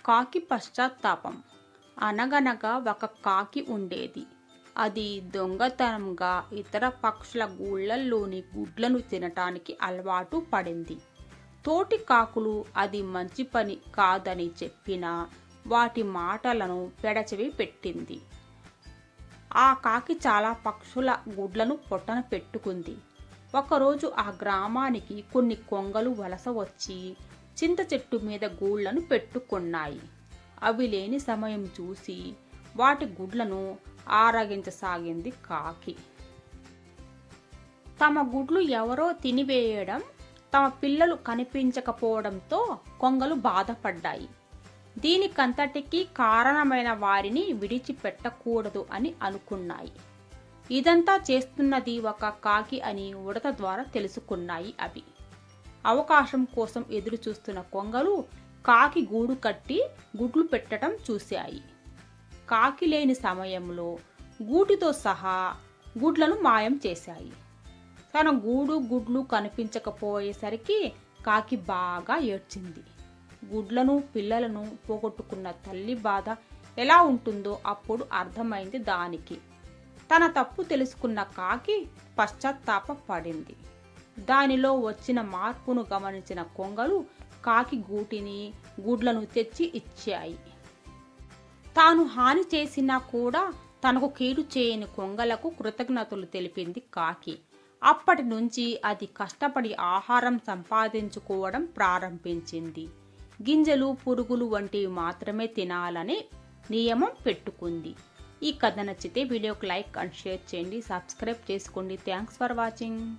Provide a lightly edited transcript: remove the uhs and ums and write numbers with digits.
కాకి పశ్చాత్తాపం. అనగనగా ఒక కాకి ఉండేది. అది దొంగతనంగా ఇతర పక్షుల గూళ్ళల్లోని గుడ్లను తినటానికి అలవాటు పడింది. తోటి కాకులు అది మంచి పని కాదని చెప్పినా వాటి మాటలను పెడచెవి పెట్టింది. ఆ కాకి చాలా పక్షుల గుడ్లను పొట్టన పెట్టుకుంది. ఒకరోజు ఆ గ్రామానికి కొన్ని కొంగలు వలస వచ్చి చింత చెట్టు మీద గూళ్లను పెట్టుకున్నాయి. అవి లేని సమయం చూసి వాటి గుడ్లను ఆరగించసాగింది కాకి. తమ గుడ్లు ఎవరో తినివేయడం, తమ పిల్లలు కనిపించకపోవడంతో కొంగలు బాధపడ్డాయి. దీనికంతటికీ కారణమైన వారిని విడిచిపెట్టకూడదు అని అనుకున్నాయి. ఇదంతా చేస్తున్నది ఒక కాకి అని ఉడత ద్వారా తెలుసుకున్నాయి అవి. అవకాశం కోసం ఎదురు చూస్తున్న కొంగలు కాకి గూడు కట్టి గుడ్లు పెట్టడం చూశాయి. కాకి లేని సమయంలో గూటితో సహా గుడ్లను మాయం చేశాయి. తన గూడు గుడ్లు కనిపించకపోయేసరికి కాకి బాగా ఏడ్చింది. గుడ్లను పిల్లలను పోగొట్టుకున్న తల్లి బాధ ఎలా ఉంటుందో అప్పుడు అర్థమైంది దానికి. తన తప్పు తెలుసుకున్న కాకి పశ్చాత్తాపపడింది. దానిలో వచ్చిన మార్పును గమనించిన కొంగలు కాకి గూటిని గుడ్లను తెచ్చి ఇచ్చాయి. తాను హాని చేసినా కూడా తనకు కీడు చేయని కొంగలకు కృతజ్ఞతలు తెలిపింది కాకి. అప్పటి నుంచి అది కష్టపడి ఆహారం సంపాదించుకోవడం ప్రారంభించింది. గింజలు, పురుగులు వంటివి మాత్రమే తినాలని నియమం పెట్టుకుంది. ఈ కథ నచ్చితే వీడియోకి లైక్ అండ్ షేర్ చేయండి, సబ్స్క్రైబ్ చేసుకోండి. Thanks for watching.